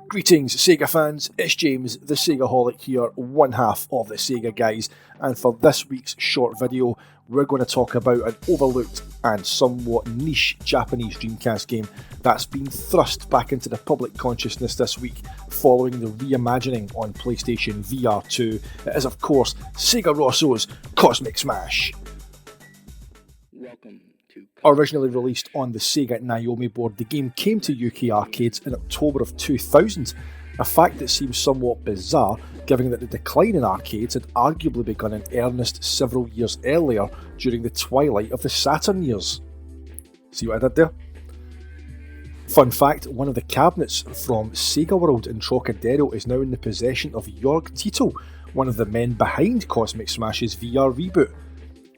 Greetings Sega fans, it's James the Segaholic here, one half of the Sega Guys, and for this week's short video we're going to talk about an overlooked and somewhat niche Japanese Dreamcast game that's been thrust back into the public consciousness this week following the reimagining on PlayStation VR 2. It is of course Sega Rosso's Cosmic Smash. Welcome to Originally released on the Sega Naomi board, the game came to UK arcades in October of 2000, a fact that seems somewhat bizarre given that the decline in arcades had arguably begun in earnest several years earlier during the twilight of the Saturn years. See what I did there? Fun fact, one of the cabinets from Sega World in Trocadero is now in the possession of Jorg Tito, one of the men behind Cosmic Smash's VR reboot.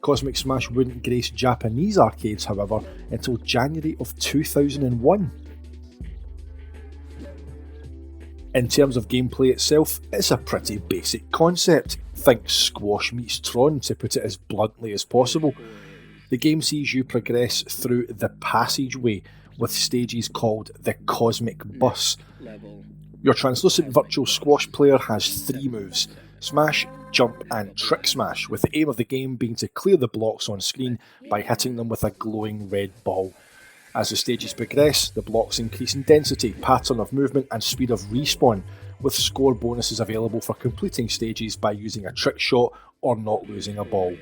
Cosmic Smash wouldn't grace Japanese arcades, however, until January of 2001. In terms of gameplay itself, it's a pretty basic concept. Think Squash meets Tron, to put it as bluntly as possible. The game sees you progress through the passageway, with stages called the Cosmic Bus. Your translucent virtual squash player has three moves: Smash, Jump and Trick Smash, with the aim of the game being to clear the blocks on screen by hitting them with a glowing red ball. As the stages progress, the blocks increase in density, pattern of movement and speed of respawn, with score bonuses available for completing stages by using a trick shot or not losing a ball.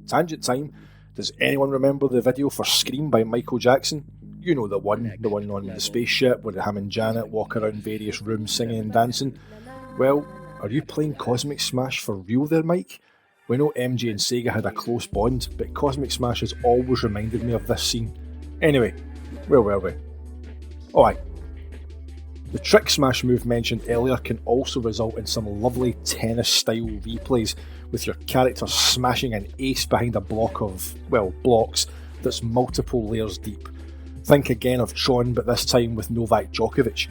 Tangent time. Does anyone remember the video for Scream by Michael Jackson? You know the one on the spaceship where him and Janet walk around various rooms singing and dancing. Well, are you playing Cosmic Smash for real there, Mike? We know MJ and Sega had a close bond, but Cosmic Smash has always reminded me of this scene. Anyway, where were we? Oh aye. The Trick Smash move mentioned earlier can also result in some lovely tennis-style replays, with your character smashing an ace behind a block of, well, blocks that's multiple layers deep. Think again of Tron, but this time with Novak Djokovic.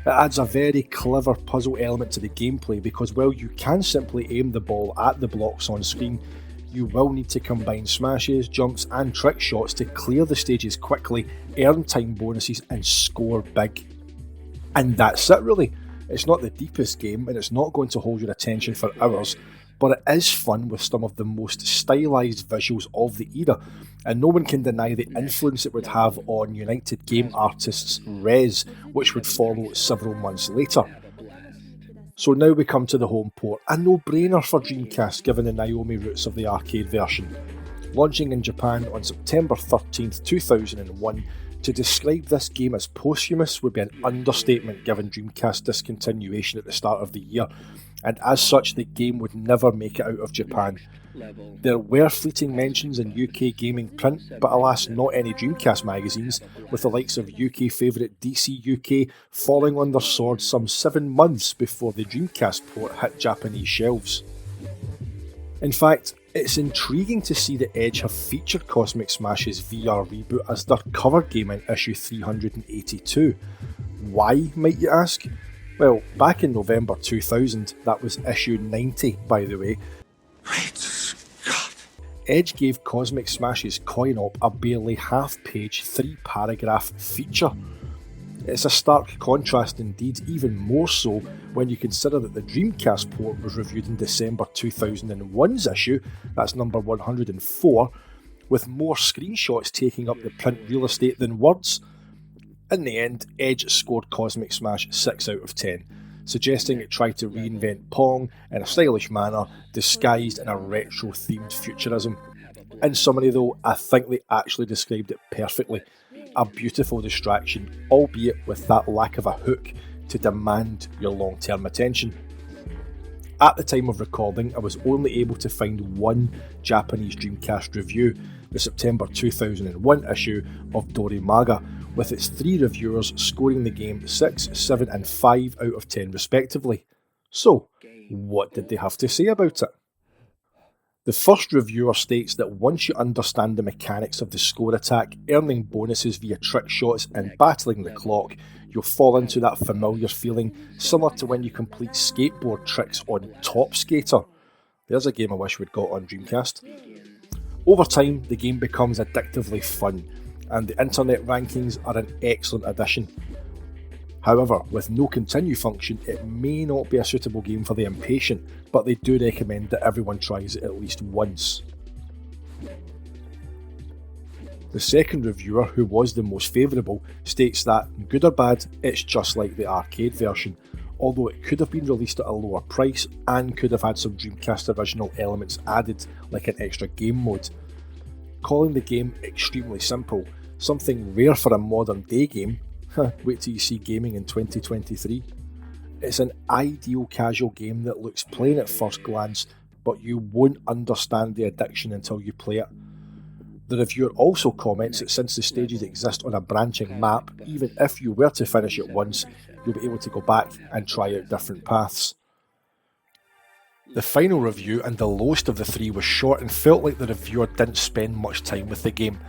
It adds a very clever puzzle element to the gameplay because while you can simply aim the ball at the blocks on screen, you will need to combine smashes, jumps and trick shots to clear the stages quickly, earn time bonuses and score big. And that's it really. It's not the deepest game and it's not going to hold your attention for hours, but it is fun with some of the most stylised visuals of the era, and no one can deny the influence it would have on United Game Artists' Rez, which would follow several months later. So now we come to the home port, a no-brainer for Dreamcast given the Naomi roots of the arcade version. Launching in Japan on September 13th, 2001, to describe this game as posthumous would be an understatement given Dreamcast discontinuation at the start of the year, and as such the game would never make it out of Japan. There were fleeting mentions in UK gaming print, but alas not any Dreamcast magazines, with the likes of UK favourite DC UK falling on their swords some 7 months before the Dreamcast port hit Japanese shelves. In fact, it's intriguing to see that Edge have featured Cosmic Smash's VR reboot as their cover game in issue 382. Why, might you ask? Well, back in November 2000, that was issue 90 by the way, Great Scott! Edge gave Cosmic Smash's coin-op a barely half-page, 3-paragraph feature. It's a stark contrast indeed, even more so when you consider that the Dreamcast port was reviewed in December 2001's issue, that's number 104, with more screenshots taking up the print real estate than words. In the end, Edge scored Cosmic Smash 6 out of 10, suggesting it tried to reinvent Pong in a stylish manner, disguised in a retro-themed futurism. In summary though, I think they actually described it perfectly. A beautiful distraction, albeit with that lack of a hook to demand your long-term attention. At the time of recording, I was only able to find one Japanese Dreamcast review, the September 2001 issue of Dorimaga, with its 3 reviewers scoring the game 6, 7 and 5 out of 10 respectively. So, what did they have to say about it? The first reviewer states that once you understand the mechanics of the score attack, earning bonuses via trick shots and battling the clock, you'll fall into that familiar feeling similar to when you complete skateboard tricks on Top Skater. There's a game I wish we'd got on Dreamcast. Over time, the game becomes addictively fun, and the internet rankings are an excellent addition. However, with no continue function, it may not be a suitable game for the impatient, but they do recommend that everyone tries it at least once. The second reviewer, who was the most favourable, states that, good or bad, it's just like the arcade version, although it could have been released at a lower price and could have had some Dreamcast original elements added, like an extra game mode. Calling the game extremely simple, something rare for a modern day game. Wait till you see gaming in 2023. It's an ideal casual game that looks plain at first glance, but you won't understand the addiction until you play it. The reviewer also comments that since the stages exist on a branching map, even if you were to finish it once, you'll be able to go back and try out different paths. The final review, and the lowest of the three, was short and felt like the reviewer didn't spend much time with the game.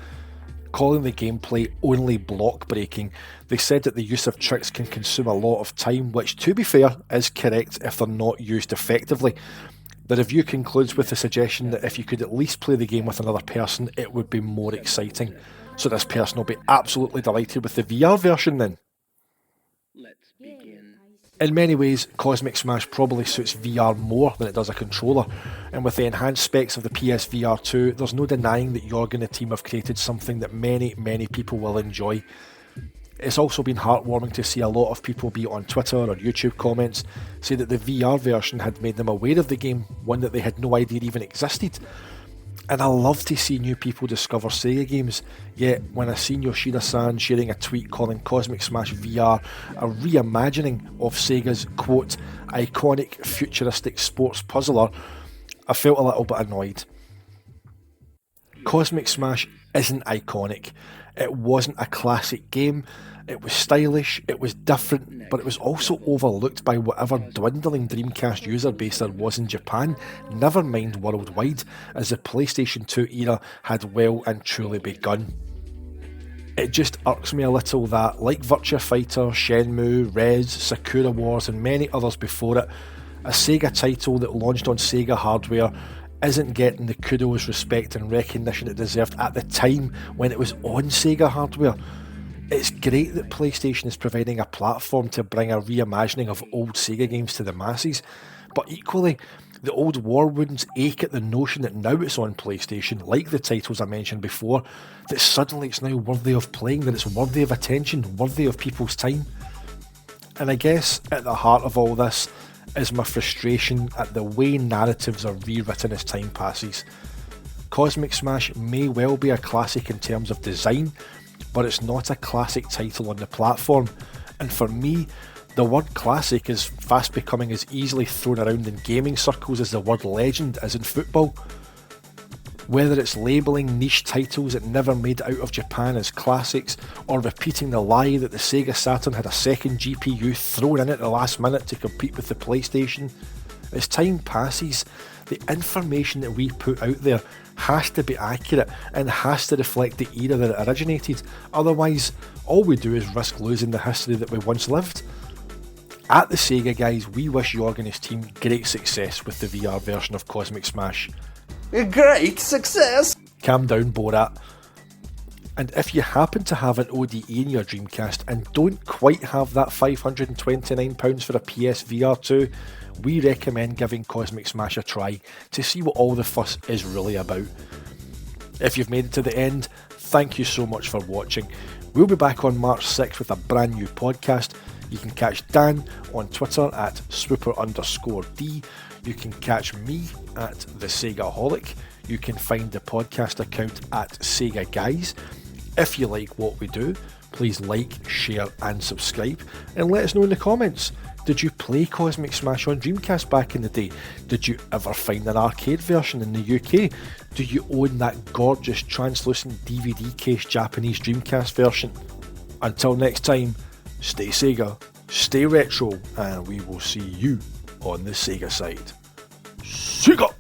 Calling the gameplay only block breaking, they said that the use of tricks can consume a lot of time, which, to be fair, is correct if they're not used effectively. The review concludes with the suggestion that if you could at least play the game with another person, it would be more exciting. So this person will be absolutely delighted with the VR version then. Let's begin. In many ways, Cosmic Smash probably suits VR more than it does a controller, and with the enhanced specs of the PSVR 2, there's no denying that Jorg and the team have created something that many people will enjoy. It's also been heartwarming to see a lot of people, be it on Twitter or YouTube comments, say that the VR version had made them aware of the game, one that they had no idea even existed. And I love to see new people discover Sega games, yet when I seen Yoshida-san sharing a tweet calling Cosmic Smash VR a reimagining of Sega's, quote, iconic futuristic sports puzzler, I felt a little bit annoyed. Cosmic Smash isn't iconic. It wasn't a classic game. It was stylish, it was different, but it was also overlooked by whatever dwindling Dreamcast user base there was in Japan, never mind worldwide, as the PlayStation 2 era had well and truly begun. It just irks me a little that, like Virtua Fighter, Shenmue, Rez, Sakura Wars and many others before it, a Sega title that launched on Sega hardware isn't getting the kudos, respect and recognition it deserved at the time when it was on Sega hardware. It's great that PlayStation is providing a platform to bring a reimagining of old Sega games to the masses, but equally, the old war wounds ache at the notion that now it's on PlayStation, like the titles I mentioned before, that suddenly it's now worthy of playing, that it's worthy of attention, worthy of people's time. And I guess at the heart of all this is my frustration at the way narratives are rewritten as time passes. Cosmic Smash may well be a classic in terms of design, but it's not a classic title on the platform, and for me, the word classic is fast becoming as easily thrown around in gaming circles as the word legend is in football. Whether it's labelling niche titles that never made it out of Japan as classics, or repeating the lie that the Sega Saturn had a second GPU thrown in at the last minute to compete with the PlayStation, as time passes, the information that we put out there has to be accurate and has to reflect the era that it originated, otherwise all we do is risk losing the history that we once lived. At the SEGAGuys, we wish Jorg and his team great success with the VR version of Cosmic Smash. Great success! Calm down, Borat. And if you happen to have an ODE in your Dreamcast and don't quite have that £529 for a PSVR 2, we recommend giving Cosmic Smash a try to see what all the fuss is really about. If you've made it to the end, thank you so much for watching. We'll be back on March 6th with a brand new podcast. You can catch Dan on Twitter at swooper_D. You can catch me at the Segaholic. You can find the podcast account at SEGAGuys. If you like what we do, please like, share and subscribe, and let us know in the comments. Did you play Cosmic Smash on Dreamcast back in the day? Did you ever find an arcade version in the UK? Do you own that gorgeous translucent DVD case Japanese Dreamcast version? Until next time, stay Sega, stay retro, and we will see you on the Sega side. Sega!